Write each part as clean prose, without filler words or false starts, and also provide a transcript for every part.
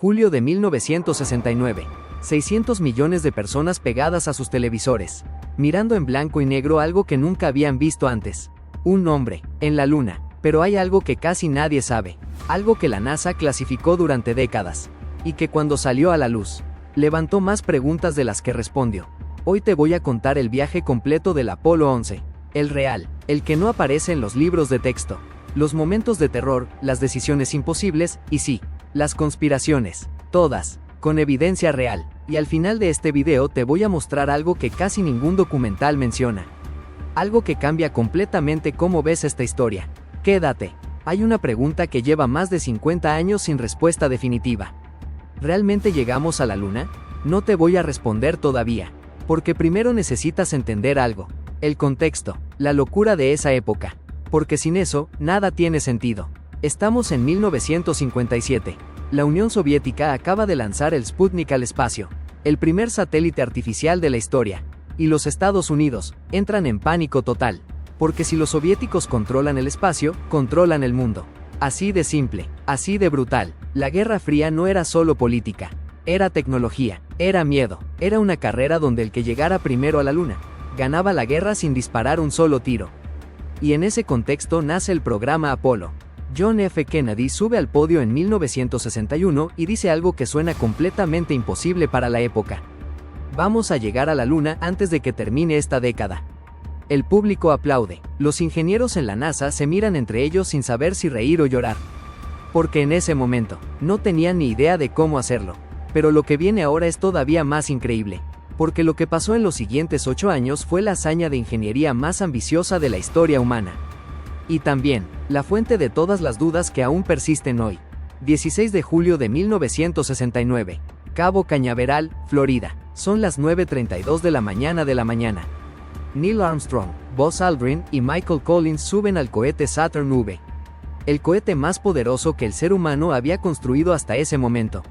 Julio de 1969. 600 millones de personas pegadas a sus televisores, mirando en blanco y negro algo que nunca habían visto antes. Un hombre, en la luna. Pero hay algo que casi nadie sabe, algo que la NASA clasificó durante décadas, y que cuando salió a la luz, levantó más preguntas de las que respondió. Hoy te voy a contar el viaje completo del Apolo 11, el real, el que no aparece en los libros de texto, los momentos de terror, las decisiones imposibles, y sí, las conspiraciones, todas, con evidencia real, y al final de este video te voy a mostrar algo que casi ningún documental menciona. Algo que cambia completamente cómo ves esta historia. Quédate. Hay una pregunta que lleva más de 50 años sin respuesta definitiva. ¿Realmente llegamos a la luna? No te voy a responder todavía, porque primero necesitas entender algo, el contexto, la locura de esa época, porque sin eso, nada tiene sentido. Estamos en 1957. La Unión Soviética acaba de lanzar el Sputnik al espacio, el primer satélite artificial de la historia, y los Estados Unidos entran en pánico total. Porque si los soviéticos controlan el espacio, controlan el mundo. Así de simple, así de brutal. La Guerra Fría no era solo política, era tecnología, era miedo, era una carrera donde el que llegara primero a la luna, ganaba la guerra sin disparar un solo tiro. Y en ese contexto nace el programa Apolo. John F. Kennedy sube al podio en 1961 y dice algo que suena completamente imposible para la época. Vamos a llegar a la luna antes de que termine esta década. El público aplaude. Los ingenieros en la NASA se miran entre ellos sin saber si reír o llorar. Porque en ese momento, no tenían ni idea de cómo hacerlo. Pero lo que viene ahora es todavía más increíble. Porque lo que pasó en los siguientes 8 años fue la hazaña de ingeniería más ambiciosa de la historia humana. Y también, la fuente de todas las dudas que aún persisten hoy. 16 de julio de 1969. Cabo Cañaveral, Florida. Son las 9:32 de la mañana Neil Armstrong, Buzz Aldrin y Michael Collins suben al cohete Saturn V. El cohete más poderoso que el ser humano había construido hasta ese momento.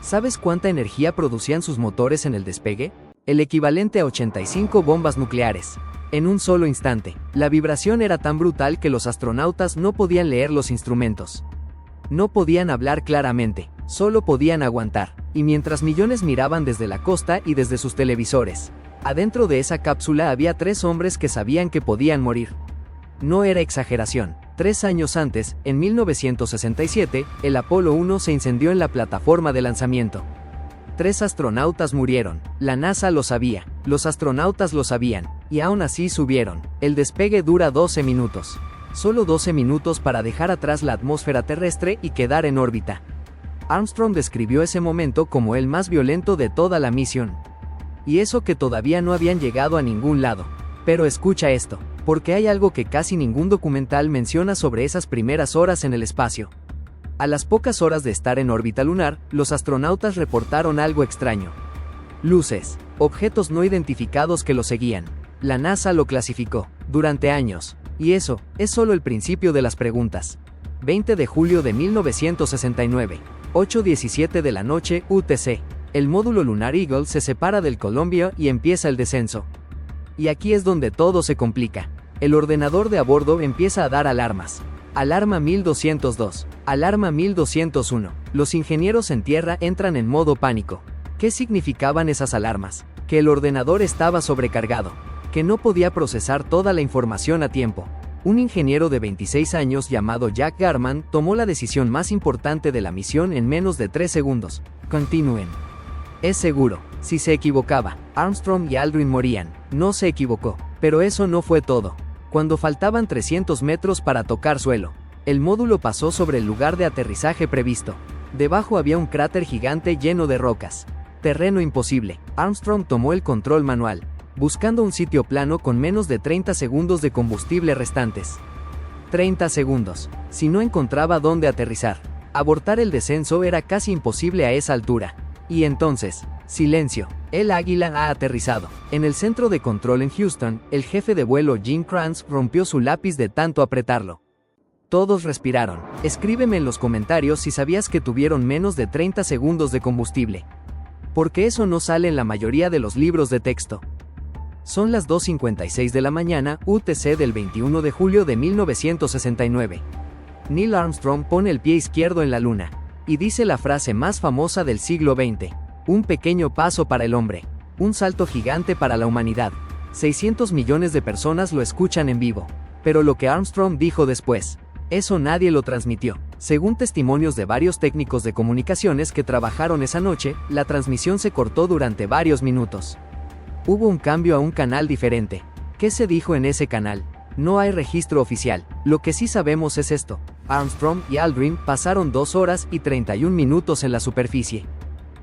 ¿Sabes cuánta energía producían sus motores en el despegue? El equivalente a 85 bombas nucleares. En un solo instante, la vibración era tan brutal que los astronautas no podían leer los instrumentos. No podían hablar claramente, solo podían aguantar, y mientras millones miraban desde la costa y desde sus televisores, adentro de esa cápsula había 3 hombres que sabían que podían morir. No era exageración. 3 años antes, en 1967, el Apolo 1 se incendió en la plataforma de lanzamiento. 3 astronautas murieron. La NASA lo sabía, los astronautas lo sabían, y aún así subieron. El despegue dura 12 minutos. Solo 12 minutos para dejar atrás la atmósfera terrestre y quedar en órbita. Armstrong describió ese momento como el más violento de toda la misión. Y eso que todavía no habían llegado a ningún lado. Pero escucha esto, porque hay algo que casi ningún documental menciona sobre esas primeras horas en el espacio. A las pocas horas de estar en órbita lunar, los astronautas reportaron algo extraño. Luces, objetos no identificados que los seguían. La NASA lo clasificó, durante años. Y eso, es solo el principio de las preguntas. 20 de julio de 1969, 8:17 de la noche, UTC. El módulo lunar Eagle se separa del Columbia y empieza el descenso. Y aquí es donde todo se complica. El ordenador de a bordo empieza a dar alarmas. Alarma 1202, alarma 1201. Los ingenieros en tierra entran en modo pánico. ¿Qué significaban esas alarmas? Que el ordenador estaba sobrecargado, que no podía procesar toda la información a tiempo. Un ingeniero de 26 años llamado Jack Garman tomó la decisión más importante de la misión en menos de 3 segundos. Continúen. Es seguro. Si se equivocaba, Armstrong y Aldrin morían. No se equivocó. Pero eso no fue todo. Cuando faltaban 300 metros para tocar suelo, el módulo pasó sobre el lugar de aterrizaje previsto. Debajo había un cráter gigante lleno de rocas. Terreno imposible. Armstrong tomó el control manual, buscando un sitio plano con menos de 30 segundos de combustible restantes. 30 segundos. Si no encontraba dónde aterrizar, abortar el descenso era casi imposible a esa altura. Y entonces, silencio. El Águila ha aterrizado. En el centro de control en Houston, el jefe de vuelo Jim Kranz rompió su lápiz de tanto apretarlo. Todos respiraron. Escríbeme en los comentarios si sabías que tuvieron menos de 30 segundos de combustible. Porque eso no sale en la mayoría de los libros de texto. Son las 2:56 de la mañana, UTC del 21 de julio de 1969. Neil Armstrong pone el pie izquierdo en la luna. y dice la frase más famosa del siglo XX. Un pequeño paso para el hombre. Un salto gigante para la humanidad. 600 millones de personas lo escuchan en vivo. Pero lo que Armstrong dijo después, eso nadie lo transmitió. Según testimonios de varios técnicos de comunicaciones que trabajaron esa noche, la transmisión se cortó durante varios minutos. Hubo un cambio a un canal diferente. ¿Qué se dijo en ese canal? No hay registro oficial. Lo que sí sabemos es esto. Armstrong y Aldrin pasaron 2 horas y 31 minutos en la superficie.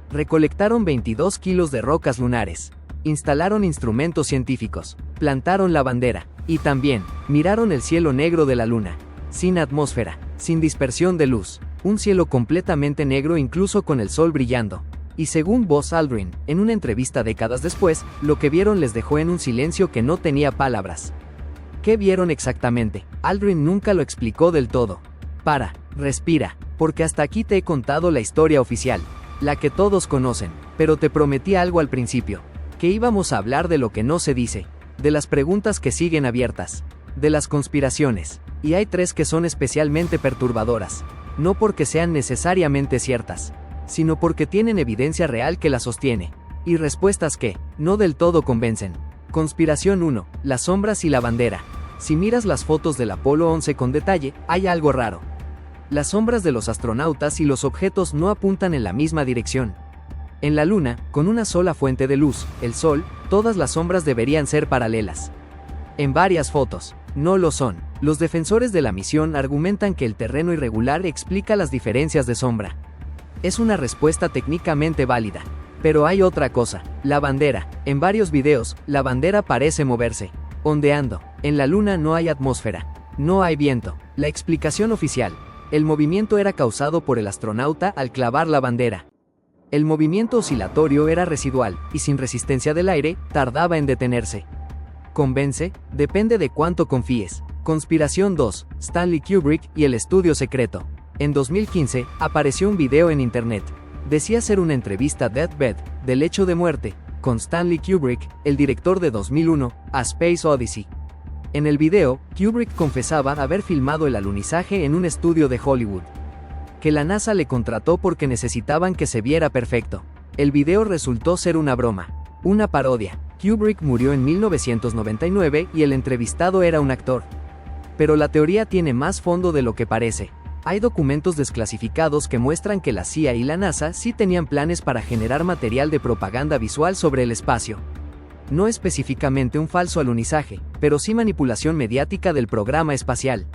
Recolectaron 22 kilos de rocas lunares. Instalaron instrumentos científicos. Plantaron la bandera. Y también, miraron el cielo negro de la luna. Sin atmósfera, sin dispersión de luz. Un cielo completamente negro incluso con el sol brillando. Y según Buzz Aldrin, en una entrevista décadas después, lo que vieron les dejó en un silencio que no tenía palabras. ¿Qué vieron exactamente? Aldrin nunca lo explicó del todo. Respira, porque hasta aquí te he contado la historia oficial, la que todos conocen, pero te prometí algo al principio, que íbamos a hablar de lo que no se dice, de las preguntas que siguen abiertas, de las conspiraciones, y hay 3 que son especialmente perturbadoras, no porque sean necesariamente ciertas, sino porque tienen evidencia real que las sostiene, y respuestas que, no del todo convencen. Conspiración 1, las sombras y la bandera. Si miras las fotos del Apolo 11 con detalle, hay algo raro. Las sombras de los astronautas y los objetos no apuntan en la misma dirección. En la Luna, con una sola fuente de luz, el Sol, todas las sombras deberían ser paralelas. En varias fotos, no lo son. Los defensores de la misión argumentan que el terreno irregular explica las diferencias de sombra. Es una respuesta técnicamente válida. Pero hay otra cosa, la bandera. En varios videos, la bandera parece moverse, ondeando. En la Luna no hay atmósfera, no hay viento. La explicación oficial, el movimiento era causado por el astronauta al clavar la bandera. El movimiento oscilatorio era residual, y sin resistencia del aire, tardaba en detenerse. ¿Convence? Depende de cuánto confíes. Conspiración 2, Stanley Kubrick y el estudio secreto. En 2015, apareció un video en internet. Decía ser una entrevista Deathbed, del lecho de muerte, con Stanley Kubrick, el director de 2001, A Space Odyssey. En el video, Kubrick confesaba haber filmado el alunizaje en un estudio de Hollywood. Que la NASA le contrató porque necesitaban que se viera perfecto. El video resultó ser una broma, una parodia. Kubrick murió en 1999 y el entrevistado era un actor. Pero la teoría tiene más fondo de lo que parece. Hay documentos desclasificados que muestran que la CIA y la NASA sí tenían planes para generar material de propaganda visual sobre el espacio. No específicamente un falso alunizaje, pero sí manipulación mediática del programa espacial.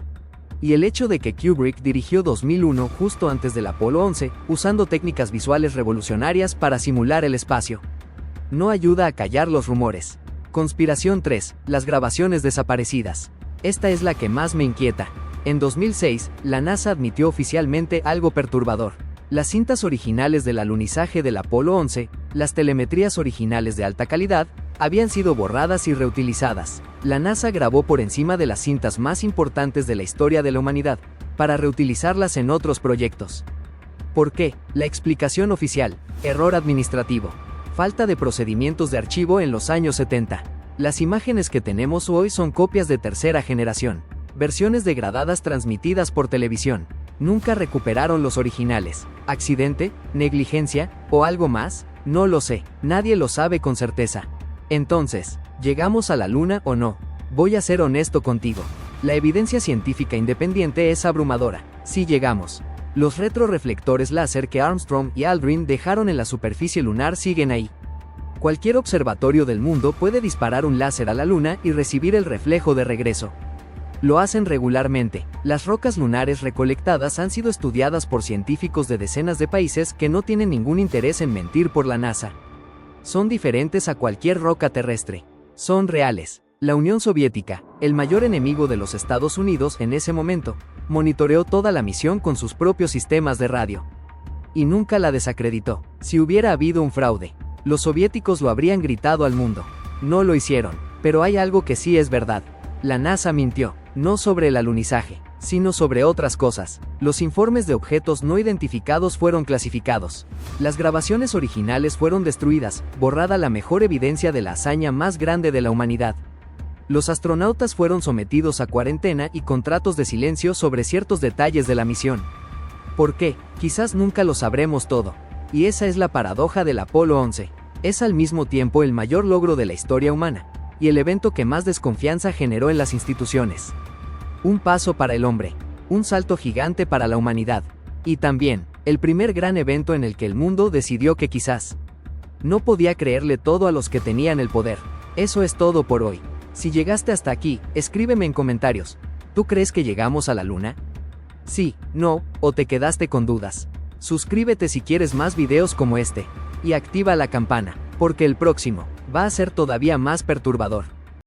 Y el hecho de que Kubrick dirigió 2001 justo antes del Apolo 11, usando técnicas visuales revolucionarias para simular el espacio, no ayuda a callar los rumores. Conspiración 3, las grabaciones desaparecidas. Esta es la que más me inquieta. En 2006, la NASA admitió oficialmente algo perturbador. Las cintas originales del alunizaje del Apolo 11, las telemetrías originales de alta calidad, habían sido borradas y reutilizadas. La NASA grabó por encima de las cintas más importantes de la historia de la humanidad, para reutilizarlas en otros proyectos. ¿Por qué? La explicación oficial: error administrativo. Falta de procedimientos de archivo en los años 70. Las imágenes que tenemos hoy son copias de tercera generación. Versiones degradadas transmitidas por televisión. Nunca recuperaron los originales. ¿Accidente? ¿Negligencia? ¿O algo más? No lo sé. Nadie lo sabe con certeza. Entonces, ¿llegamos a la Luna o no? Voy a ser honesto contigo. La evidencia científica independiente es abrumadora. Sí llegamos. Los retroreflectores láser que Armstrong y Aldrin dejaron en la superficie lunar siguen ahí. Cualquier observatorio del mundo puede disparar un láser a la Luna y recibir el reflejo de regreso. Lo hacen regularmente. Las rocas lunares recolectadas han sido estudiadas por científicos de decenas de países que no tienen ningún interés en mentir por la NASA. Son diferentes a cualquier roca terrestre. Son reales. La Unión Soviética, el mayor enemigo de los Estados Unidos en ese momento, monitoreó toda la misión con sus propios sistemas de radio. Y nunca la desacreditó. Si hubiera habido un fraude, los soviéticos lo habrían gritado al mundo. No lo hicieron. Pero hay algo que sí es verdad. La NASA mintió. No sobre el alunizaje, sino sobre otras cosas. Los informes de objetos no identificados fueron clasificados. Las grabaciones originales fueron destruidas, borrada la mejor evidencia de la hazaña más grande de la humanidad. Los astronautas fueron sometidos a cuarentena y contratos de silencio sobre ciertos detalles de la misión. ¿Por qué? Quizás nunca lo sabremos todo. Y esa es la paradoja del Apolo 11. Es al mismo tiempo el mayor logro de la historia humana, y el evento que más desconfianza generó en las instituciones. Un paso para el hombre, un salto gigante para la humanidad, y también, el primer gran evento en el que el mundo decidió que quizás no podía creerle todo a los que tenían el poder. Eso es todo por hoy. Si llegaste hasta aquí, escríbeme en comentarios. ¿Tú crees que llegamos a la luna? Sí, no, o te quedaste con dudas. Suscríbete si quieres más videos como este, y activa la campana, porque el próximo va a ser todavía más perturbador.